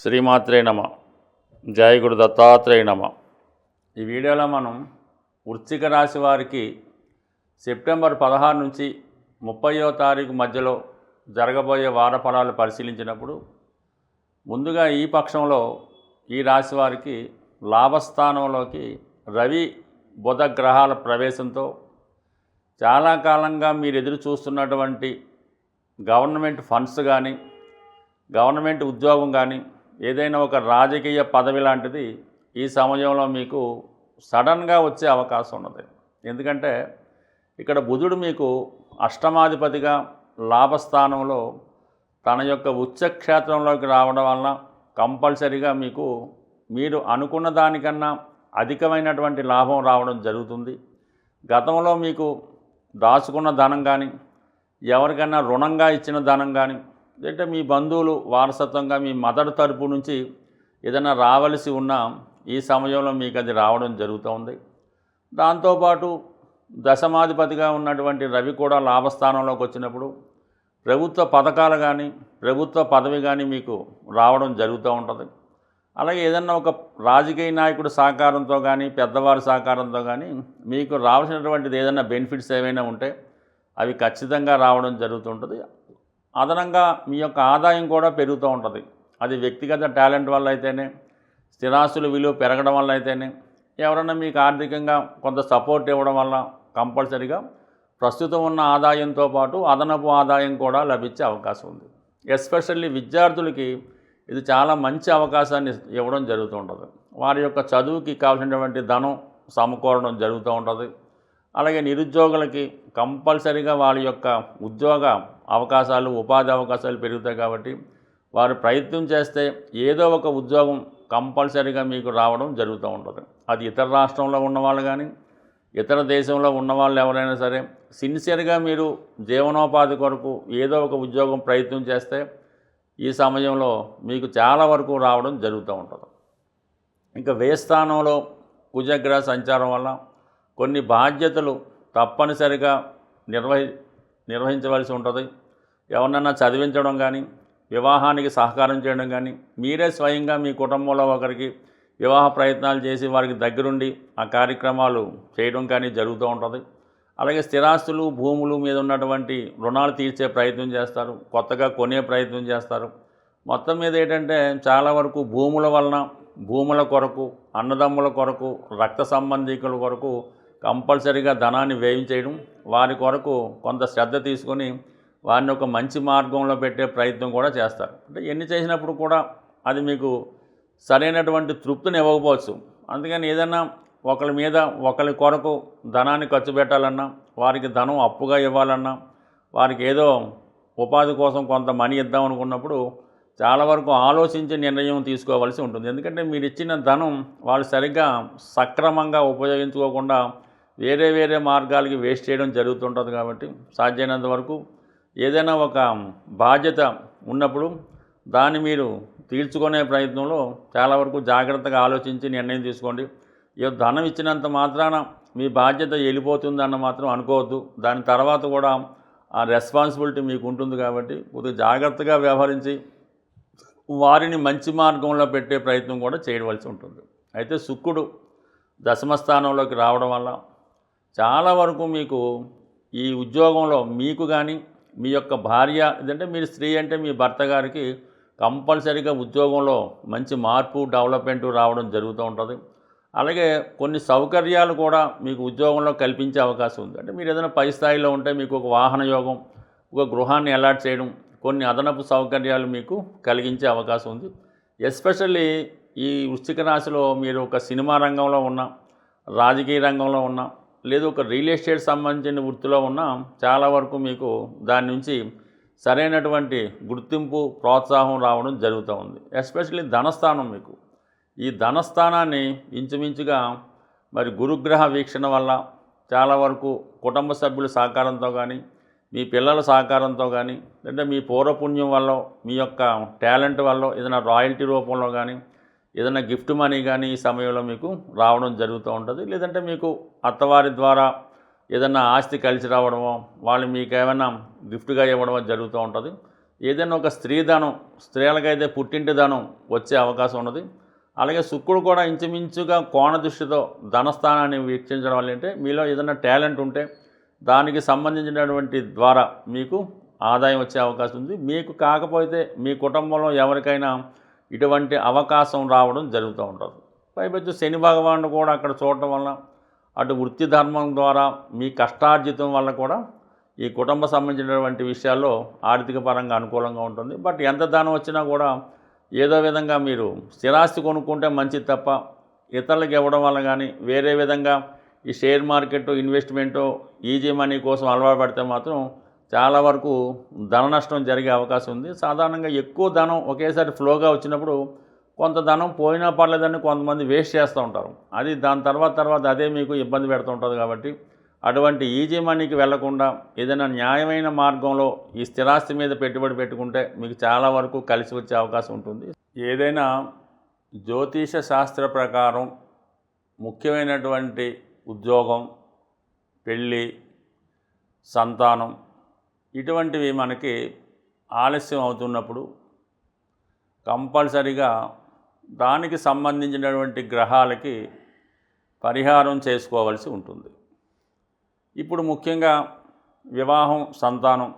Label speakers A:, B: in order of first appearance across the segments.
A: శ్రీమాత్రే నమ. జయ గురు దత్తాత్రేయ నమ. ఈ వీడియోలో మనం వృశ్చిక రాశి వారికి సెప్టెంబర్ 16 నుంచి 30వ తారీఖు మధ్యలో జరగబోయే వార ఫలాలు పరిశీలించినప్పుడు ముందుగా ఈ పక్షంలో ఈ రాశి వారికి లాభస్థానంలోకి రవి బుధ గ్రహాల ప్రవేశంతో చాలా కాలంగా మీరు ఎదురు చూస్తున్నటువంటి గవర్నమెంట్ ఫండ్స్ కానీ గవర్నమెంట్ ఉద్యోగం కానీ ఏదైనా ఒక రాజకీయ పదవి లాంటిది ఈ సమయంలో మీకు సడన్గా వచ్చే అవకాశం ఉన్నది. ఎందుకంటే ఇక్కడ బుధుడు మీకు అష్టమాధిపతిగా లాభస్థానంలో తన యొక్క ఉచ్చక్షేత్రంలోకి రావడం వలన కంపల్సరీగా మీరు అనుకున్న దానికన్నా అధికమైనటువంటి లాభం రావడం జరుగుతుంది. గతంలో మీకు దాచుకున్న ధనం కానీ ఎవరికైనా రుణంగా ఇచ్చిన ధనం కానీ అంటే మీ బంధువులు వారసత్వంగా మీ మదర్ తరపు నుంచి ఏదైనా రావలసి ఉన్నా ఈ సమయంలో మీకు అది రావడం జరుగుతుంది. దాంతోపాటు దశమాధిపతిగా ఉన్నటువంటి రవి కూడా లాభస్థానంలోకి వచ్చినప్పుడు ప్రభుత్వ పథకాలు కానీ ప్రభుత్వ పదవి కానీ మీకు రావడం జరుగుతూ ఉంటుంది. అలాగే ఏదన్నా ఒక రాజకీయ నాయకుడి సహకారంతో కానీ పెద్దవారి సహకారంతో కానీ మీకు రావాల్సినటువంటిది ఏదైనా బెనిఫిట్స్ ఏవైనా ఉంటే అవి ఖచ్చితంగా రావడం జరుగుతుంటుంది. అదనంగా మీ యొక్క ఆదాయం కూడా పెరుగుతూ ఉంటుంది. అది వ్యక్తిగత టాలెంట్ వల్ల అయితేనే, స్థిరాస్తుల విలువ పెరగడం వల్ల అయితేనే, ఎవరైనా మీకు ఆర్థికంగా కొంత సపోర్ట్ ఇవ్వడం వల్ల కంపల్సరీగా ప్రస్తుతం ఉన్న ఆదాయంతో పాటు అదనపు ఆదాయం కూడా లభించే అవకాశం ఉంది. ఎస్పెషల్లీ విద్యార్థులకి ఇది చాలా మంచి అవకాశాన్ని ఇవ్వడం జరుగుతూ ఉంటుంది. వారి యొక్క చదువుకి కావాల్సినటువంటి ధనం సమకూరడం జరుగుతూ ఉంటుంది. అలాగే నిరుద్యోగులకి కంపల్సరీగా వాళ్ళ యొక్క ఉద్యోగ అవకాశాలు ఉపాధి అవకాశాలు పెరుగుతాయి. కాబట్టి వారు ప్రయత్నం చేస్తే ఏదో ఒక ఉద్యోగం కంపల్సరీగా మీకు రావడం జరుగుతూ ఉంటుంది. అది ఇతర రాష్ట్రంలో ఉన్నవాళ్ళు కానీ ఇతర దేశంలో ఉన్నవాళ్ళు ఎవరైనా సరే సిన్సియర్గా మీరు జీవనోపాధి కొరకు ఏదో ఒక ఉద్యోగం ప్రయత్నం చేస్తే ఈ సమయంలో మీకు చాలా వరకు రావడం జరుగుతూ ఉంటుంది. ఇంకా వ్యయ స్థానంలో కుజగ్రహ సంచారం వల్ల కొన్ని బాధ్యతలు తప్పనిసరిగా నిర్వహించవలసి ఉంటుంది. ఎవరినైనా చదివించడం కానీ వివాహానికి సహకారం చేయడం కానీ మీరే స్వయంగా మీ కుటుంబంలో ఒకరికి వివాహ ప్రయత్నాలు చేసి వారికి దగ్గరుండి ఆ కార్యక్రమాలు చేయడం కానీ జరుగుతూ ఉంటుంది. అలాగే స్థిరాస్తులు భూములు మీద ఉన్నటువంటి రుణాలు తీర్చే ప్రయత్నం చేస్తారు, కొత్తగా కొనే ప్రయత్నం చేస్తారు. మొత్తం మీద ఏంటంటే చాలా వరకు భూముల వలన భూముల కొరకు అన్నదమ్ముల కొరకు రక్త సంబంధికుల కొరకు కంపల్సరీగా ధనాన్ని వ్యయం చేయడం, వారి కొరకు కొంత శ్రద్ధ తీసుకొని వారిని ఒక మంచి మార్గంలో పెట్టే ప్రయత్నం కూడా చేస్తారు. అంటే ఎన్ని చేసినప్పుడు కూడా అది మీకు సరైనటువంటి తృప్తిని ఇవ్వకపోవచ్చు. అందుకని ఏదైనా ఒకరి మీద ఒకరి కొరకు ధనాన్ని ఖర్చు పెట్టాలన్నా, వారికి ధనం అప్పుగా ఇవ్వాలన్నా, వారికి ఏదో ఉపాధి కోసం కొంత మనీ ఇద్దాం అనుకున్నప్పుడు చాలా వరకు ఆలోచించి నిర్ణయం తీసుకోవాల్సి ఉంటుంది. ఎందుకంటే మీరు ఇచ్చిన ధనం వాళ్ళు సరిగ్గా సక్రమంగా ఉపయోగించుకోకుండా వేరే మార్గాలకి వేస్ట్ చేయడం జరుగుతుంటుంది. కాబట్టి సాధ్యమైనంత వరకు ఏదైనా ఒక బాధ్యత ఉన్నప్పుడు దాన్ని మీరు తీర్చుకునే ప్రయత్నంలో చాలా వరకు జాగ్రత్తగా ఆలోచించి నిర్ణయం తీసుకోండి. ఈ ధనం ఇచ్చినంత మాత్రాన మీ బాధ్యత వెళ్ళిపోతుందన్న మాత్రం అనుకోవద్దు. దాని తర్వాత కూడా ఆ రెస్పాన్సిబిలిటీ మీకు ఉంటుంది. కాబట్టి కొద్దిగా జాగ్రత్తగా వ్యవహరించి వారిని మంచి మార్గంలో పెట్టే ప్రయత్నం కూడా చేయవలసి ఉంటుంది. అయితే శుక్రుడు దశమ స్థానంలోకి రావడం వల్ల చాలా వరకు మీకు ఈ ఉద్యోగంలో మీకు కానీ మీ యొక్క భార్య ఇదంటే మీరు స్త్రీ అంటే మీ భర్త గారికి కంపల్సరీగా ఉద్యోగంలో మంచి మార్పు డెవలప్మెంట్ రావడం జరుగుతూ ఉంటుంది. అలాగే కొన్ని సౌకర్యాలు కూడా మీకు ఉద్యోగంలో కల్పించే అవకాశం ఉంది. అంటే మీరు ఏదైనా పై స్థాయిలో ఉంటే మీకు ఒక వాహన యోగం, ఒక గృహాన్ని అలాట్ చేయడం, కొన్ని అదనపు సౌకర్యాలు మీకు కలిగించే అవకాశం ఉంది. ఎస్పెషల్లీ ఈ వృశ్చిక రాశిలో మీరు ఒక సినిమా రంగంలో ఉన్న, రాజకీయ రంగంలో ఉన్న, లేదు ఒక రియల్ ఎస్టేట్ సంబంధించిన వృత్తిలో ఉన్న చాలా వరకు మీకు దాని నుంచి సరైనటువంటి గుర్తింపు ప్రోత్సాహం రావడం జరుగుతూ ఉంది. ఎస్పెషల్లీ ధనస్థానం మీకు ఈ ధనస్థానాన్ని ఇంచుమించుగా మరి గురుగ్రహ వీక్షణ వల్ల చాలా వరకు కుటుంబ సభ్యుల సహకారంతో కానీ మీ పిల్లల సహకారంతో కానీ అంటే మీ పూర్వపుణ్యం వల్ల మీ యొక్క టాలెంట్ వల్ల ఏదైనా రాయల్టీ రూపంలో కానీ ఏదైనా గిఫ్ట్ మనీ కానీ ఈ సమయంలో మీకు రావడం జరుగుతూ ఉంటుంది. లేదంటే మీకు అత్తవారి ద్వారా ఏదైనా ఆస్తి కలిసి రావడమో వాళ్ళు మీకు ఏమైనా గిఫ్ట్గా ఇవ్వడమో జరుగుతూ ఉంటుంది. ఏదైనా ఒక స్త్రీ ధనం, స్త్రీలకైతే పుట్టింటి ధనం వచ్చే అవకాశం ఉన్నది. అలాగే శుక్రుడు కూడా ఇంచుమించుగా కోణ దృష్టితో ధనస్థానాన్ని వీక్షించడం వల్ల అంటే మీలో ఏదైనా టాలెంట్ ఉంటే దానికి సంబంధించినటువంటి ద్వారా మీకు ఆదాయం వచ్చే అవకాశం ఉంది. మీకు కాకపోతే మీ కుటుంబంలో ఎవరికైనా ఇటువంటి అవకాశం రావడం జరుగుతూ ఉంటుంది. పైపెచ్చు శని భగవానుడు కూడా అక్కడ చూడటం వల్ల అటు వృత్తి ధర్మం ద్వారా మీ కష్టార్జితం వల్ల కూడా ఈ కుటుంబ సంబంధించినటువంటి విషయాల్లో ఆర్థిక పరంగా అనుకూలంగా ఉంటుంది. బట్ ఎంత ధనం వచ్చినా కూడా ఏదో విధంగా మీరు స్థిరాస్తి కొనుక్కుంటే మంచిది తప్ప ఇతరులకు ఇవ్వడం వల్ల కానీ వేరే విధంగా ఈ share market investment easy money కోసం అలవాటు పడితే మాత్రం చాలా వరకు ధన నష్టం జరిగే అవకాశం ఉంది. సాధారణంగా ఎక్కువ ధనం ఒకేసారి ఫ్లోగా వచ్చినప్పుడు కొంత ధనం పోయినా పర్లేదని కొంతమంది వేస్ట్ చేస్తూ ఉంటారు. అది దాని తర్వాత అదే మీకు ఇబ్బంది పెడుతూ ఉంటుంది. కాబట్టి అటువంటి ఈజీ మనీకి వెళ్లకుండా ఏదైనా న్యాయమైన మార్గంలో ఈ స్థిరాస్తి మీద పెట్టుబడి పెట్టుకుంటే మీకు చాలా వరకు కలిసి వచ్చే అవకాశం ఉంటుంది. ఏదైనా జ్యోతిష శాస్త్ర ప్రకారం ముఖ్యమైనటువంటి ఉద్యోగం, పెళ్ళి, సంతానం ఇటువంటివి మనకి ఆలస్యం అవుతున్నప్పుడు కంపల్సరిగా దానికి సంబంధించినటువంటి గ్రహాలకి పరిహారం చేసుకోవాల్సి ఉంటుంది. ఇప్పుడు ముఖ్యంగా వివాహం, సంతానం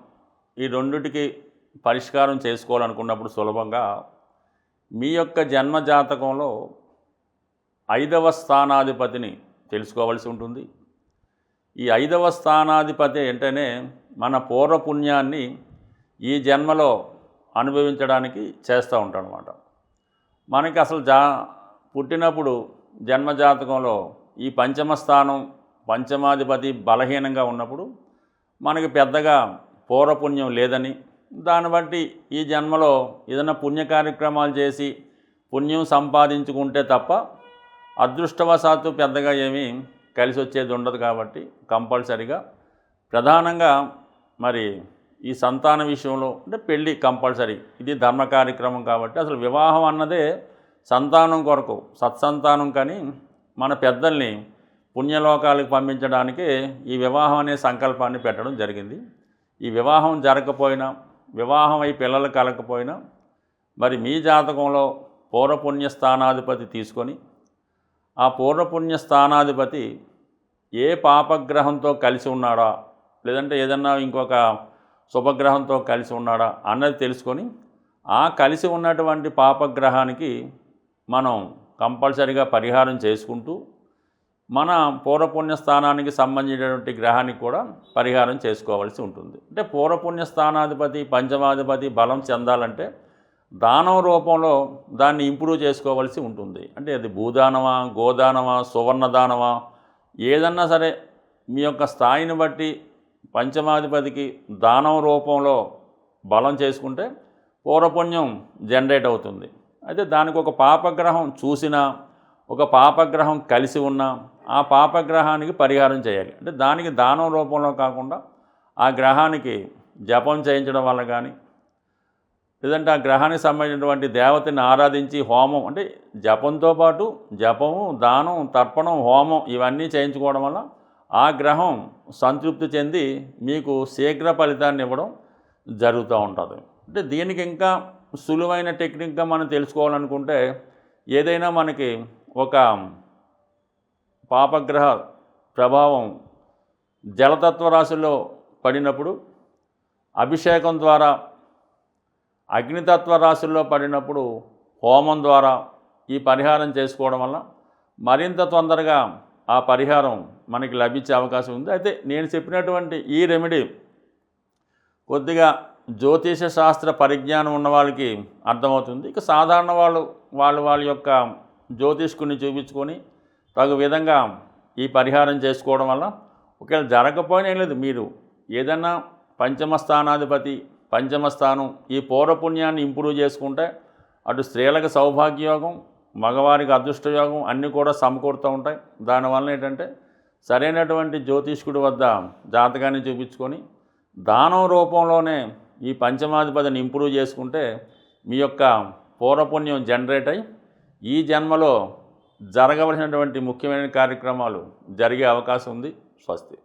A: ఈ రెండిటికి పరిష్కారం చేసుకోవాలనుకున్నప్పుడు సులభంగా మీ యొక్క జన్మజాతకంలో 5వ స్థానాధిపతిని తెలుసుకోవాల్సి ఉంటుంది. ఈ 5వ స్థానాధిపతి అంటేనే మన పూర్వపుణ్యాన్ని ఈ జన్మలో అనుభవించడానికి చేస్తూ ఉంటాడనమాట. మనకి అసలు పుట్టినప్పుడు జన్మజాతకంలో ఈ పంచమ స్థానం, పంచమాధిపతి బలహీనంగా ఉన్నప్పుడు మనకి పెద్దగా పూర్వపుణ్యం లేదని, దాన్ని బట్టి ఈ జన్మలో ఏదైనా పుణ్య కార్యక్రమాలు చేసి పుణ్యం సంపాదించుకుంటే తప్ప అదృష్టవశాత్తు పెద్దగా ఏమీ కలిసి వచ్చేది ఉండదు. కాబట్టి కంపల్సరిగా ప్రధానంగా మరి ఈ సంతాన విషయంలో అంటే పెళ్ళి కంపల్సరీ, ఇది ధర్మ కార్యక్రమం. కాబట్టి అసలు వివాహం అన్నదే సంతానం కొరకు, సత్సంతానం. కానీ మన పెద్దల్ని పుణ్యలోకాలకు పంపించడానికి ఈ వివాహం అనే సంకల్పాన్ని పెట్టడం జరిగింది. ఈ వివాహం జరగకపోయినా, వివాహం అయి పిల్లలు కలగకపోయినా మరి మీ జాతకంలో పూర్వపుణ్య స్థానాధిపతి తీసుకొని ఆ పూర్వపుణ్య స్థానాధిపతి ఏ పాపగ్రహంతో కలిసి ఉన్నాడా, లేదంటే ఏదన్నా ఇంకొక శుభగ్రహంతో కలిసి ఉన్నాడా అన్నది తెలుసుకొని ఆ కలిసి ఉన్నటువంటి పాపగ్రహానికి మనం కంపల్సరిగా పరిహారం చేసుకుంటూ మన పూర్వపుణ్య స్థానానికి సంబంధించినటువంటి గ్రహానికి కూడా పరిహారం చేసుకోవాల్సి ఉంటుంది. అంటే పూర్వపుణ్య స్థానాధిపతి, పంచమాధిపతి బలం చెందాలంటే దానం రూపంలో దాన్ని ఇంప్రూవ్ చేసుకోవాల్సి ఉంటుంది. అంటే అది భూదానమా, గోదానమా, సువర్ణదానమా ఏదన్నా సరే మీ యొక్క స్థాయిని బట్టి పంచమాధిపతికి దానం రూపంలో బలం చేసుకుంటే పూర్వపుణ్యం జనరేట్ అవుతుంది. అయితే దానికి ఒక పాపగ్రహం చూసినా, ఒక పాపగ్రహం కలిసి ఉన్నా ఆ పాపగ్రహానికి పరిహారం చేయాలి. అంటే దానికి దానం రూపంలో కాకుండా ఆ గ్రహానికి జపం చేయించడం వల్ల కానీ, లేదంటే ఆ గ్రహానికి సంబంధించినటువంటి దేవతని ఆరాధించి హోమం, అంటే జపంతో పాటు జపము, దానం, తర్పణం, హోమం ఇవన్నీ చేయించుకోవడం వల్ల ఆ గ్రహం సంతృప్తి చెంది మీకు శీఘ్ర ఫలితాన్ని ఇవ్వడం జరుగుతూ ఉంటుంది. అంటే దీనికి ఇంకా సులువైన టెక్నిక్గా మనం తెలుసుకోవాలనుకుంటే ఏదైనా మనకి ఒక పాపగ్రహ ప్రభావం జలతత్వ రాశుల్లో పడినప్పుడు అభిషేకం ద్వారా, అగ్నితత్వ రాశుల్లో పడినప్పుడు హోమం ద్వారా ఈ పరిహారం చేసుకోవడం వల్ల మరింత తొందరగా ఆ పరిహారం మనకి లభించే అవకాశం ఉంది. అయితే నేను చెప్పినటువంటి ఈ రెమెడీ కొద్దిగా జ్యోతిష శాస్త్ర పరిజ్ఞానం ఉన్న వాళ్ళకి అర్థమవుతుంది. ఇక సాధారణ వాళ్ళ యొక్క జ్యోతిష్కుని చూపించుకొని తగు విధంగా ఈ పరిహారం చేసుకోవడం వల్ల ఒకవేళ జరగకపోయినా ఏం లేదు, మీరు ఏదన్నా పంచమ స్థానాధిపతి, పంచమ స్థానం ఈ పూర్వపుణ్యాన్ని ఇంప్రూవ్ చేసుకుంటే అటు స్త్రీలకు సౌభాగ్యయోగం, మగవారికి అదృష్టయోగం అన్నీ కూడా సమకూరుతూ ఉంటాయి. దానివల్ల ఏంటంటే సరైనటువంటి జ్యోతిష్కుడి వద్ద జాతకాన్ని చూపించుకొని దానం రూపంలోనే ఈ పంచమాధిపతిని ఇంప్రూవ్ చేసుకుంటే మీ యొక్క పూర్వపుణ్యం జనరేట్ అయ్యి ఈ జన్మలో జరగవలసినటువంటి ముఖ్యమైన కార్యక్రమాలు జరిగే అవకాశం ఉంది. స్వస్తి.